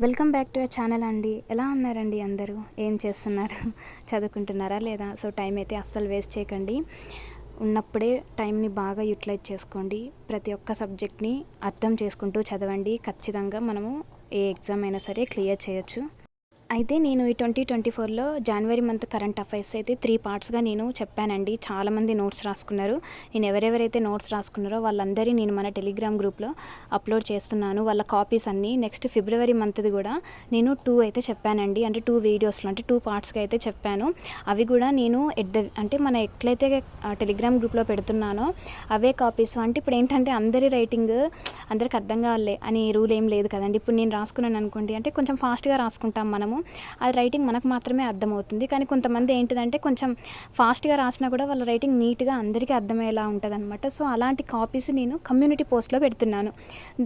Welcome back to channel అండి. ఎలా ఉన్నారండి అందరూ? ఏం చేస్తున్నారు? చదువుకుంటున్నారా లేదా? సో టైం అయితే అస్సలు వేస్ట్ చేయకండి. ఉన్నప్పుడే టైంని బాగా యూటిలైజ్ చేసుకోండి. ప్రతి ఒక్క సబ్జెక్ట్ని అర్థం చేసుకుంటూ చదవండి. ఖచ్చితంగా మనము ఏ ఎగ్జామ్ అయినా సరే క్లియర్ చేయొచ్చు. అయితే నేను ఈ 2024లో జనవరి మంత్ కరెంట్ అఫైర్స్ అయితే 3 పార్ట్స్గా నేను చెప్పానండి. చాలామంది నోట్స్ రాసుకున్నారు. నేను ఎవరెవరైతే నోట్స్ రాసుకున్నారో వాళ్ళందరి నేను మన టెలిగ్రామ్ గ్రూప్లో అప్లోడ్ చేస్తున్నాను వాళ్ళ కాపీస్ అన్నీ. నెక్స్ట్ ఫిబ్రవరి మంత్ది కూడా నేను 2 అయితే చెప్పానండి. అంటే 2 వీడియోస్లో అంటే 2 పార్ట్స్గా అయితే చెప్పాను. అవి కూడా నేను అంటే మన ఎట్లయితే టెలిగ్రామ్ గ్రూప్లో పెడుతున్నానో అవే కాపీస్. అంటే ఇప్పుడు ఏంటంటే అందరి రైటింగ్ అందరికి అర్థం కావాలి అని రూల్ ఏం లేదు కదండి. ఇప్పుడు నేను రాసుకున్నాను అనుకోండి, అంటే కొంచెం ఫాస్ట్గా రాసుకుంటాం మనము, అది రైటింగ్ మనకు మాత్రమే అర్థమవుతుంది. కానీ కొంతమంది ఏంటిదంటే కొంచెం ఫాస్ట్గా రాసినా కూడా వాళ్ళ రైటింగ్ నీట్గా అందరికీ అర్థమయ్యేలా ఉంటుంది అనమాట. సో అలాంటి కాపీస్ నేను కమ్యూనిటీ పోస్ట్లో పెడుతున్నాను.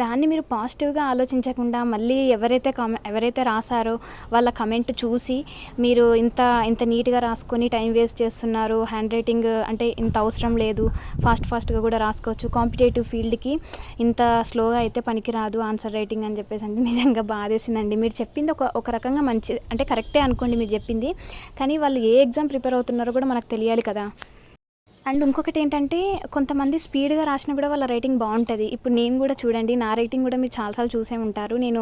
దాన్ని మీరు పాజిటివ్గా ఆలోచించకుండా మళ్ళీ ఎవరైతే రాసారో వాళ్ళ కమెంట్ చూసి మీరు ఇంత నీట్గా రాసుకొని టైం వేస్ట్ చేస్తున్నారు, హ్యాండ్ రైటింగ్ అంటే ఇంత అవసరం లేదు, ఫాస్ట్గా కూడా రాసుకోవచ్చు, కాంపిటేటివ్ ఫీల్డ్కి ఇంత స్లోగా అయితే పనికిరాదు ఆన్సర్ రైటింగ్ అని చెప్పేసి అంటే నిజంగా బాధేసిందండి. మీరు చెప్పింది ఒక రకంగా మంచి అంటే కరెక్టే అనుకోండి మీరు చెప్పింది, కానీ వాళ్ళు ఏ ఎగ్జామ్ ప్రిపేర్ అవుతున్నారో కూడా మనకు తెలియాలి కదా. అండ్ ఇంకొకటి ఏంటంటే కొంతమంది స్పీడ్గా రాసినా కూడా వాళ్ళ రైటింగ్ బాగుంటుంది. ఇప్పుడు నేను కూడా చూడండి, నా రైటింగ్ కూడా మీరు చాలాసార్లు చూసే ఉంటారు. నేను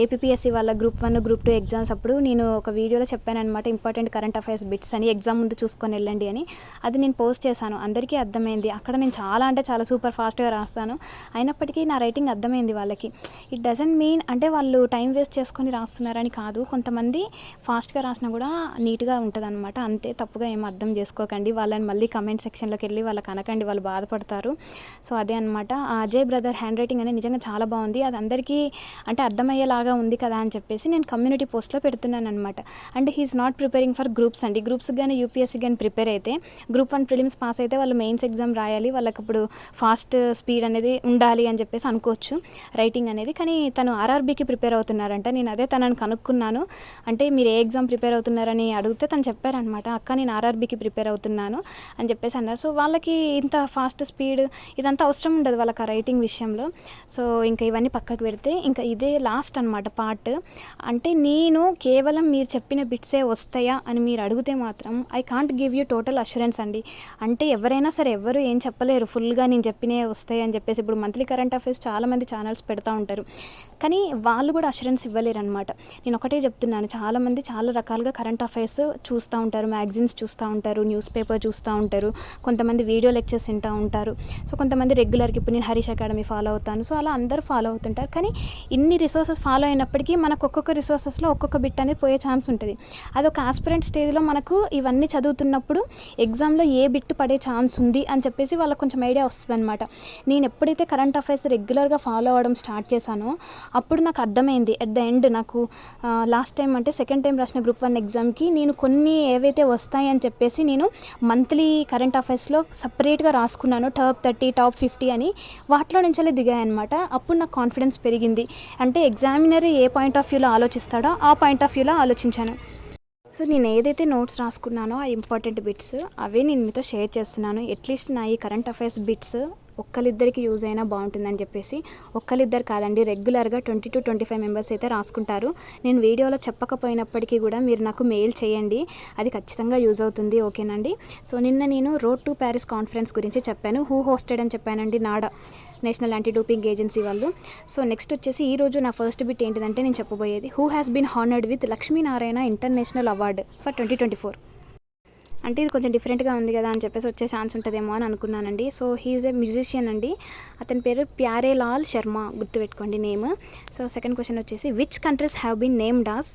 ఏపీఎస్సి వాళ్ళ గ్రూప్ 1 గ్రూప్ 2 ఎగ్జామ్స్ అప్పుడు నేను ఒక వీడియోలో చెప్పాను అనమాట, ఇంపార్టెంట్ కరెంట్ అఫైర్స్ బిట్స్ అని, ఎగ్జామ్ ముందు చూసుకొని వెళ్ళండి అని. అది నేను పోస్ట్ చేశాను, అందరికీ అర్థమైంది. అక్కడ నేను చాలా సూపర్ ఫాస్ట్గా రాస్తాను, అయినప్పటికీ నా రైటింగ్ అర్థమైంది వాళ్ళకి. ఇట్ డజంట్ మీన్ అంటే వాళ్ళు టైం వేస్ట్ చేసుకొని రాస్తున్నారని కాదు, కొంతమంది ఫాస్ట్గా రాసినా కూడా నీట్గా ఉంటుంది అనమాట. అంతే, తప్పుగా ఏం అర్థం చేసుకోకండి. వాళ్ళని మళ్ళీ కమెంట్స్ సెక్షన్లోకి వెళ్ళి వాళ్ళకి అనకండి, వాళ్ళు బాధపడతారు. సో అదే అనమాట. అజయ్ బ్రదర్ హ్యాండ్ రైటింగ్ అనేది నిజంగా చాలా బాగుంది, అది అందరికీ అంటే అర్థమయ్యేలాగా ఉంది కదా అని చెప్పేసి నేను కమ్యూనిటీ పోస్ట్లో పెడుతున్నాను అనమాట. And he's not preparing for groups అండి. గ్రూప్స్ కానీ యూపీఎస్సీ కానీ ప్రిపేర్ అయితే గ్రూప్ 1 ప్రిలిమ్స్ పాస్ అయితే వాళ్ళు మెయిన్స్ ఎగ్జామ్ రాయాలి, వాళ్ళకి ఇప్పుడు ఫాస్ట్ స్పీడ్ అనేది ఉండాలి అని చెప్పేసి అనుకోవచ్చు రైటింగ్ అనేది. కానీ తను ఆర్ఆర్బీకి ప్రిపేర్ అవుతున్నారంట. నేను అదే తనని కనుక్కున్నాను, అంటే మీరు ఏ ఎగ్జామ్ ప్రిపేర్ అవుతున్నారని అడిగితే తను చెప్పారనమాట, అక్క నేను ఆర్ఆర్బీకి ప్రిపేర్ అవుతున్నాను అని చెప్పేసి అన్నారు. సో వాళ్ళకి ఇంత ఫాస్ట్ స్పీడ్ ఇదంతా అవసరం ఉండదు వాళ్ళకి ఆ రైటింగ్ విషయంలో. సో ఇంకా ఇవన్నీ పక్కకు పెడితే ఇంకా ఇదే లాస్ట్ అనమాట పార్ట్. అంటే నేను కేవలం మీరు చెప్పిన బిట్సే వస్తాయా అని మీరు అడిగితే మాత్రం I can't give you total assurance అండి. అంటే ఎవరైనా సరే ఎవరు ఏం చెప్పలేరు ఫుల్గా నేను చెప్పినే వస్తాయి అని చెప్పేసి. ఇప్పుడు మంత్లీ కరెంట్ అఫైర్స్ చాలామంది ఛానల్స్ పెడతా ఉంటారు, కానీ వాళ్ళు కూడా అష్యూరెన్స్ ఇవ్వలేరు అనమాట. నేను ఒకటే చెప్తున్నాను, చాలామంది చాలా రకాలుగా కరెంట్ అఫైర్స్ చూస్తూ ఉంటారు, మ్యాగజైన్స్ చూస్తూ ఉంటారు, న్యూస్ పేపర్ చూస్తూ ఉంటారు, కొంతమంది వీడియో లెక్చర్స్ వింటూ ఉంటారు. సో కొంతమంది రెగ్యులర్గా ఇప్పుడు నేను హరీష్ అకాడమీ ఫాలో అవుతాను, సో అలా అందరూ ఫాలో అవుతుంటారు. కానీ ఇన్ని రిసోర్సెస్ ఫాలో అయినప్పటికీ మనకు ఒక్కొక్క రిసోర్సెస్లో ఒక్కొక్క బిట్ అనేది పోయే ఛాన్స్ ఉంటుంది. అది ఒక ఆస్పిరెంట్ స్టేజ్లో మనకు ఇవన్నీ చదువుతున్నప్పుడు ఎగ్జామ్లో ఏ బిట్ పడే ఛాన్స్ ఉంది అని చెప్పేసి వాళ్ళకి కొంచెం ఐడియా వస్తుంది అనమాట. నేను ఎప్పుడైతే కరెంట్ అఫైర్స్ రెగ్యులర్గా ఫాలో అవ్వడం స్టార్ట్ చేశానో అప్పుడు నాకు అర్థమైంది. అట్ ద ఎండ్ నాకు లాస్ట్ టైం అంటే సెకండ్ టైం రాసిన గ్రూప్ 1 ఎగ్జామ్కి నేను కొన్ని ఏవైతే వస్తాయని చెప్పేసి నేను మంత్లీ కరెంట్ అఫైర్స్లో సపరేట్గా రాసుకున్నాను, టాప్ 30 టాప్ 50 అని. వాటిలో నుంచే దిగాయన్నమాట. అప్పుడు నాకు కాన్ఫిడెన్స్ పెరిగింది. అంటే ఎగ్జామినర్ ఏ పాయింట్ ఆఫ్ వ్యూలో ఆలోచిస్తాడో ఆ పాయింట్ ఆఫ్ వ్యూలో ఆలోచించాను. సో నేను ఏదైతే నోట్స్ రాసుకున్నానో ఆ ఇంపార్టెంట్ బిట్స్ అవే నేను మీతో షేర్ చేస్తున్నాను. అట్లీస్ట్ నా ఈ కరెంట్ అఫైర్స్ బిట్స్ ఒక్కరిద్దరికి యూజ్ అయినా బాగుంటుందని చెప్పేసి. ఒక్కరిద్దరు కాదండి, రెగ్యులర్గా 20 to 25 మెంబర్స్ అయితే రాసుకుంటారు. నేను వీడియోలో చెప్పకపోయినప్పటికీ కూడా మీరు నాకు మెయిల్ చేయండి, అది ఖచ్చితంగా యూజ్ అవుతుంది. ఓకేనండి. సో నిన్న నేను రోడ్ టు ప్యారిస్ కాన్ఫరెన్స్ గురించి చెప్పాను, హూ హోస్టెడ్ అని చెప్పానండి, NADA national anti doping agency వాళ్ళు. సో నెక్స్ట్ వచ్చేసి ఈరోజు నా ఫస్ట్ బిట్ ఏంటిదంటే నేను చెప్పబోయేది, who has been honoured with Lakshminarayana international award for 2024. అంటే ఇది కొంచెం డిఫరెంట్గా ఉంది కదా అని చెప్పేసి వచ్చే ఛాన్స్ ఉంటుందేమో అని అనుకున్నానండి. సో హీఈస్ ఏ మ్యూజిషియన్ అండి, అతని పేరు ప్యారే లాల్ శర్మ, గుర్తుపెట్టుకోండి నేమ్. సో సెకండ్ క్వశ్చన్ వచ్చేసి, which countries have been named as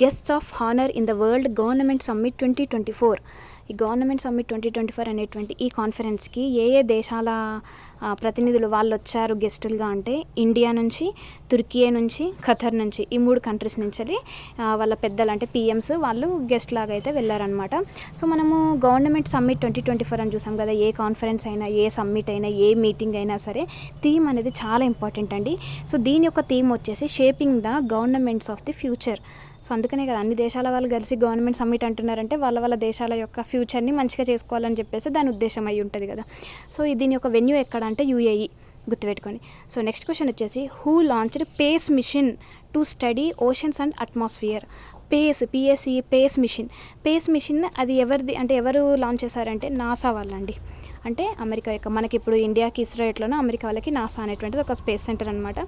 guests of honour in the world government summit 2024. ఈ గవర్నమెంట్ సమ్మిట్ 2024 అనేటువంటి ఈ కాన్ఫరెన్స్కి ఏ దేశాల ప్రతినిధులు వాళ్ళు వచ్చారు గెస్టులుగా అంటే, ఇండియా నుంచి, తుర్కియే నుంచి, ఖతర్ నుంచి, ఈ 3 కంట్రీస్ నుంచి వాళ్ళ పెద్దలు అంటే పిఎంస్ వాళ్ళు గెస్ట్ లాగా అయితే వెళ్ళారనమాట. సో మనము గవర్నమెంట్ సమ్మిట్ 2024 అని చూసాం కదా, ఏ కాన్ఫరెన్స్ అయినా, ఏ సమ్మిట్ అయినా, ఏ మీటింగ్ అయినా సరే థీమ్ అనేది చాలా ఇంపార్టెంట్ అండి. సో దీని యొక్క థీమ్ వచ్చేసి shaping the governments of the future. So అందుకనే కదా అన్ని దేశాల వాళ్ళు కలిసి గవర్నమెంట్ సమ్మిట్ అంటున్నారంటే వాళ్ళ దేశాల యొక్క ఫ్యూచర్ని మంచిగా చేసుకోవాలని చెప్పేసి దాని ఉద్దేశం అయి ఉంటుంది కదా. సో దీని యొక్క వెన్యూ ఎక్కడ అంటే యూఏఈ, గుర్తుపెట్టుకోండి. సో నెక్స్ట్ క్వశ్చన్ వచ్చేసి, who launched PACE mission to study oceans and atmosphere. PACE mission అది ఎవరిది అంటే ఎవరు లాంచ్ చేశారంటే నాసా వాళ్ళండి. అంటే అమెరికా యొక్క మనకి ఇప్పుడు ఇండియాకి ఇస్రో ఎట్లనో అమెరికా వాళ్ళకి నాసా అనేటువంటిది ఒక స్పేస్ సెంటర్ అనమాట.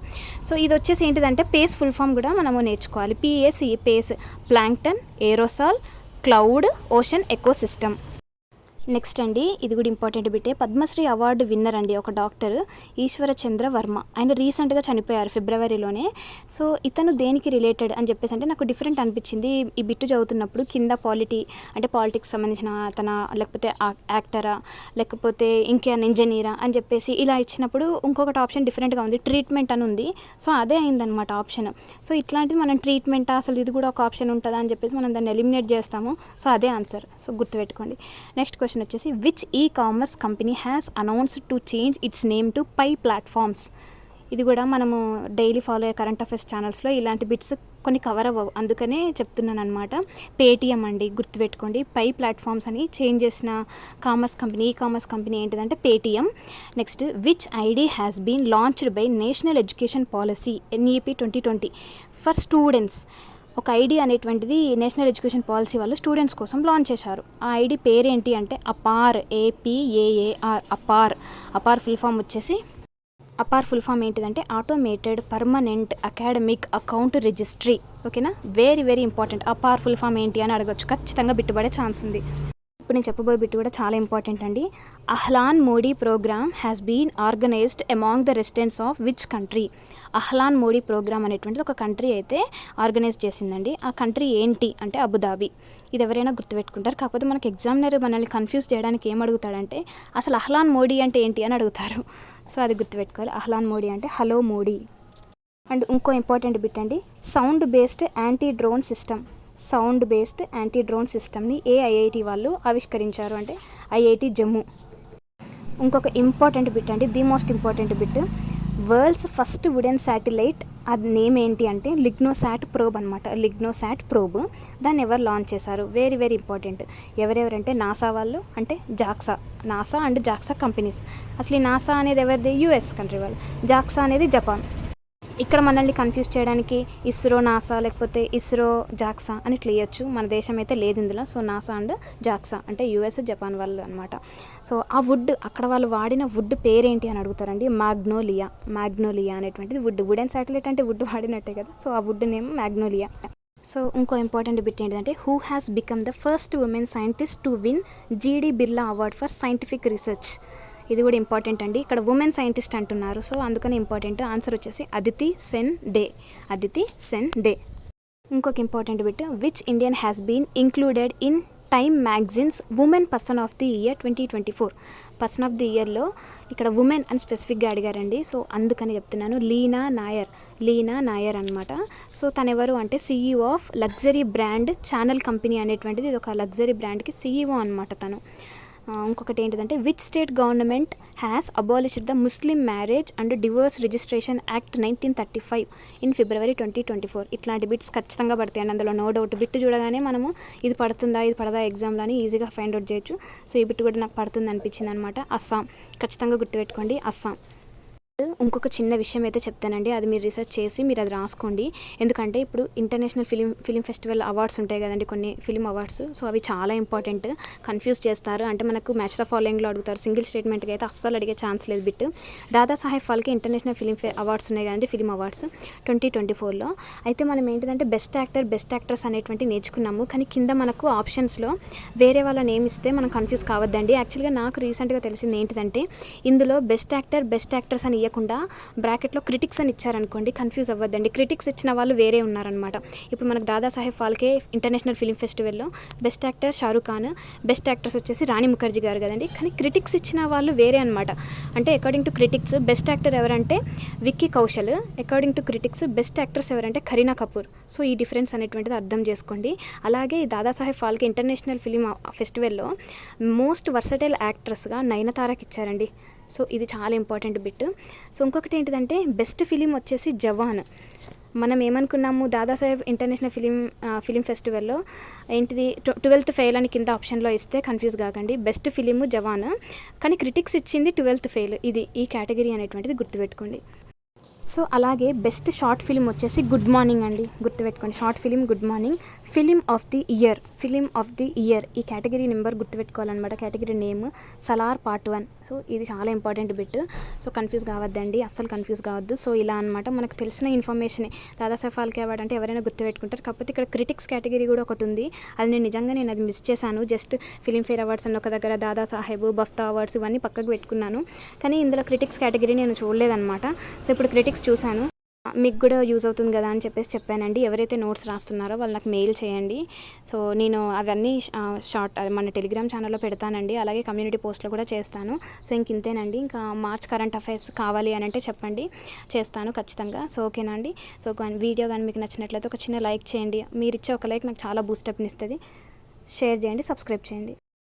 సో ఇది వచ్చేసి ఏంటిదంటే పేస్ ఫుల్ ఫామ్ కూడా మనము నేర్చుకోవాలి. PACE plankton, aerosol, cloud, ocean ecosystem. Next అండి, ఇది కూడా ఇంపార్టెంట్ బిట్టే. పద్మశ్రీ అవార్డు విన్నర్ అండి ఒక డాక్టర్, ఈశ్వర చంద్ర వర్మ. ఆయన రీసెంట్గా చనిపోయారు ఫిబ్రవరిలోనే. సో ఇతను దేనికి రిలేటెడ్ అని చెప్పేసి అంటే నాకు డిఫరెంట్ అనిపించింది ఈ బిట్టు చదువుతున్నప్పుడు. కింద పాలిటిక్స్ సంబంధించిన తన, లేకపోతే యాక్టరా, లేకపోతే ఇంకేమైనా ఇంజనీరా అని చెప్పేసి ఇలా ఇచ్చినప్పుడు ఇంకొకటి ఆప్షన్ డిఫరెంట్గా ఉంది, ట్రీట్మెంట్ అని ఉంది. సో అదే అయిందనమాట ఆప్షన్. సో ఇట్లాంటిది మనం ట్రీట్మెంట్ అసలు ఇది కూడా ఒక ఆప్షన్ ఉంటుందా అని చెప్పేసి మనం దాన్ని ఎలిమినేట్ చేస్తాము. సో అదే ఆన్సర్. సో గుర్తుపెట్టుకోండి. నెక్స్ట్ క్వశ్చన్ వచ్చేసి which e commerce company has announced to change its name to Pi Platforms. ఇది కూడా మనము డైలీ ఫాలో అయ్యే కరెంట్ అఫైర్స్ ఛానల్స్లో ఇలాంటి బిట్స్ కొన్ని కవర్ అవ్వవు, అందుకనే చెప్తున్నాను అనమాట. పేటిఎం అండి, గుర్తుపెట్టుకోండి. పై ప్లాట్ఫామ్స్ అని చేంజ్ చేసిన ఈ కామర్స్ కంపెనీ ఏంటిదంటే Paytm. Next, which ID has been launched by national education policy NEP 2020 for students. ఒక ఐడి అనేటువంటిది నేషనల్ ఎడ్యుకేషన్ పాలసీ వాళ్ళు స్టూడెంట్స్ కోసం లాంచ్ చేశారు. ఆ ఐడి పేరేంటి అంటే APAAR, APAAR, APAAR full form వచ్చేసి, అపార్ ఫుల్ ఫామ్ ఏంటిదంటే automated permanent academic account registry. ఓకేనా, very very important. APAAR full form ఏంటి అని అడగచ్చు, ఖచ్చితంగా బిట్టుబడే ఛాన్స్ ఉంది. ఇప్పుడు నేను చెప్పబోయే బిట్టు కూడా చాలా ఇంపార్టెంట్ అండి. Ahlan Modi programme has been organised among the residents of which country. Ahlan Modi programme అనేటువంటిది ఒక కంట్రీ అయితే ఆర్గనైజ్ చేసిందండి. ఆ కంట్రీ ఏంటి అంటే అబుదాబి. ఇది ఎవరైనా గుర్తుపెట్టుకుంటారు. కాకపోతే మనకి ఎగ్జామినర్ మనల్ని కన్ఫ్యూజ్ చేయడానికి ఏం అడుగుతాడంటే అసలు అహ్లాన్ మోడీ అంటే ఏంటి అని అడుగుతారు. సో అది గుర్తుపెట్టుకోవాలి. అహ్లాన్ మోడీ అంటే హలో మోడీ. అండ్ ఇంకో ఇంపార్టెంట్ బిట్ అండి, సౌండ్ బేస్డ్ యాంటీ డ్రోన్ సిస్టమ్ని ఏ IIT వాళ్ళు ఆవిష్కరించారు అంటే IIT జమ్మూ. ఇంకొక ఇంపార్టెంట్ బిట్ అండి, the most important bit, world's first wooden satellite, అది నేమ్ ఏంటి అంటే లిగ్నోసాట్ ప్రోబ్ అనమాట. లిగ్నోసాట్ ప్రోబ్, దాన్ని ఎవరు లాంచ్ చేశారు? Very very important. ఎవరెవరంటే నాసా వాళ్ళు, అంటే నాసా అండ్ జాక్సా కంపెనీస్. అసలు ఈ నాసా అనేది ఎవరిది? US కంట్రీ వాళ్ళు. జాక్సా అనేది జపాన్. ఇక్కడ మనల్ని కన్ఫ్యూజ్ చేయడానికి ఇస్రో నాసా, లేకపోతే ఇస్రో జాక్సా అని ఇట్లా ఇవ్వచ్చు. మన దేశం అయితే లేదు ఇందులో. సో నాసా అండ్ జాక్సా అంటే US జపాన్ వాళ్ళు అనమాట. సో ఆ వుడ్, అక్కడ వాళ్ళు వాడిన వుడ్ పేరేంటి అని అడుగుతారండి. మ్యాగ్నోలియా అనేటువంటిది వుడెన్ శాటిలైట్ అంటే వుడ్ వాడినట్టే కదా. సో ఆ వుడ్ నేమ్ మ్యాగ్నోలియా. సో ఇంకో ఇంపార్టెంట్ బిట్ ఏంటంటే who has become the first women scientist to win GD Birla award for scientific research. ఇది కూడా ఇంపార్టెంట్ అండి. ఇక్కడ ఉమెన్ సైంటిస్ట్ అంటున్నారు, సో అందుకని ఇంపార్టెంట్. ఆన్సర్ వచ్చేసి అదితి సెన్ డే. ఇంకొక important bit, which Indian has been included in Time magazine's women person of the year 2024. Person of the ఇయర్లో ఇక్కడ ఉమెన్ అని స్పెసిఫిక్గా అడిగారండి. సో అందుకని చెప్తున్నాను. లీనా నాయర్ అనమాట. సో తను ఎవరు అంటే CEO of luxury brand channel company అనేటువంటిది. ఇది ఒక లగ్జరీ బ్రాండ్కి CEO అనమాట తను. ఇంకొకటి ఏంటిదంటే which state government has abolished the Muslim marriage and divorce registration act 1935 in February 2024. ఇట్లాంటి బిట్స్ ఖచ్చితంగా పడతాయండి అందులో, నో డౌట్. బిట్ చూడగానే మనము ఇది పడదా ఎగ్జామ్లో అని ఈజీగా ఫైండ్ అవుట్ చేయొచ్చు. సో ఈ బిట్ కూడా నాకు పడుతుంది అనిపించింది అనమాట. అస్సాం, ఖచ్చితంగా గుర్తుపెట్టుకోండి అస్సాం. ఇంకొక చిన్న విషయం అయితే చెప్తానండి, అది మీరు రీసెర్చ్ చేసి మీరు అది రాసుకోండి. ఎందుకంటే ఇప్పుడు ఇంటర్నేషనల్ ఫిలిం ఫెస్టివల్ అవార్డ్స్ ఉంటాయి కదండి, కొన్ని ఫిలిం అవార్డ్స్. సో అవి చాలా ఇంపార్టెంట్. కన్ఫ్యూజ్ చేస్తారు. అంటే మనకు మ్యాచ్ ద ఫాలోయింగ్లో అడుగుతారు, సింగిల్ స్టేట్మెంట్కి అయితే అస్సలు అడిగే ఛాన్స్ లేదు bit. Dadasaheb Phalke international film awards ఉన్నాయి కదండి, ఫిలిం అవార్డ్స్ 2024లో. అయితే మనం ఏంటిదంటే బెస్ట్ యాక్టర్, బెస్ట్ యాక్ట్రెస్ అనేటువంటి నేర్చుకున్నాము. కానీ కింద మనకు ఆప్షన్స్లో వేరే వాళ్ళ నేమ్ ఇస్తే మనం కన్ఫ్యూజ్ కావద్దండి. యాక్చువల్గా నాకు రీసెంట్గా తెలిసింది ఏంటిదంటే ఇందులో బెస్ట్ యాక్టర్, బెస్ట్ యాక్ట్రెస్ అని ఇవ్వకుండా బ్రాకెట్లో క్రిటిక్స్ అని ఇచ్చారనుకోండి, కన్ఫ్యూజ్ అవ్వద్దండి. క్రిటిక్స్ ఇచ్చిన వాళ్ళు వేరే ఉన్నారనమాట. ఇప్పుడు మనకు దాదాసాహెబ్ ఫాల్కే ఇంటర్నేషనల్ ఫిలిం ఫెస్టివల్లో best actor Shahrukh Khan, best actress వచ్చేసి రాణి ముఖర్జీ గారు కదండి. కానీ క్రిటిక్స్ ఇచ్చిన వాళ్ళు వేరే అనమాట. అంటే according to critics best actor ఎవరంటే Vicky Kaushal, according to critics best actress ఎవరంటే కరీనా కపూర్. సో ఈ డిఫరెన్స్ అనేటువంటిది అర్థం చేసుకోండి. అలాగే దాదాసాహెబ్ ఫాల్కే ఇంటర్నేషనల్ ఫిలిం ఫెస్టివల్లో మోస్ట్ వర్సటైల్ యాక్ట్రెస్గా నయనతారకి ఇచ్చారండి. సో ఇది చాలా ఇంపార్టెంట్ బిట్. సో ఇంకొకటి ఏంటిదంటే బెస్ట్ ఫిలిం వచ్చేసి జవాన్. మనం ఏమనుకున్నాము, దాదాసాహెబ్ ఇంటర్నేషనల్ ఫిలిం ఫెస్టివల్లో ఏంటిది 12th ఫెయిల్ అని కింద ఆప్షన్లో ఇస్తే కన్ఫ్యూజ్ కాకండి. బెస్ట్ ఫిలిము జవాన్, కానీ క్రిటిక్స్ ఇచ్చింది 12th ఫెయిల్. ఇది ఈ కేటగిరీ అనేటువంటిది గుర్తుపెట్టుకోండి. సో అలాగే బెస్ట్ షార్ట్ ఫిలిం వచ్చేసి గుడ్ మార్నింగ్ అండి, గుర్తుపెట్టుకోండి. Short film good morning. Film of the year ఈ కేటగిరీ నెంబర్ గుర్తుపెట్టుకోవాలన్నమాట. Category name Salaar part 1. So ఇది చాలా ఇంపార్టెంట్ బిట్. సో కన్ఫ్యూజ్ కావద్దండి, అస్సలు కన్ఫ్యూజ్ కావద్దు. సో ఇలా అనమాట, మనకు తెలిసిన ఇన్ఫర్మేషనే. దాదాసాహెబ్ ఫాల్కే అవార్డ్ అంటే ఎవరైనా గుర్తుపెట్టుకుంటారు. కాకపోతే ఇక్కడ క్రిటిక్స్ కేటగిరీ కూడా ఒకటి ఉంది. అది నేను అది మిస్ చేశాను. జస్ట్ ఫిలింఫేర్ అవార్డ్స్ అని ఒక దగ్గర, దాదాసాహెబ్, బఫ్తా అవార్డ్స్ ఇవన్నీ పక్కకు పెట్టుకున్నాను. కానీ ఇందులో క్రిటిక్స్ కేటగిరీ నేను చూడలేదన్నమాట. సో ఇప్పుడు క్రిటిక్స్ చూశాను, మీకు కూడా యూజ్ అవుతుంది కదా అని చెప్పానండి. ఎవరైతే నోట్స్ రాస్తున్నారో వాళ్ళు నాకు మెయిల్ చేయండి. సో నేను అవన్నీ మన టెలిగ్రామ్ ఛానల్లో పెడతానండి. అలాగే కమ్యూనిటీ పోస్ట్లో కూడా చేస్తాను. సో ఇంతేనండి. ఇంకా మార్చ్ కరెంట్ అఫైర్స్ కావాలి అని అంటే చెప్పండి, చేస్తాను ఖచ్చితంగా. సో ఓకేనా అండి. సో వీడియో కానీ మీకు నచ్చినట్లయితే ఒక చిన్న లైక్ చేయండి. మీరు ఇచ్చే ఒక లైక్ నాకు చాలా బూస్టప్ని ఇస్తుంది. షేర్ చేయండి, సబ్స్క్రైబ్ చేయండి.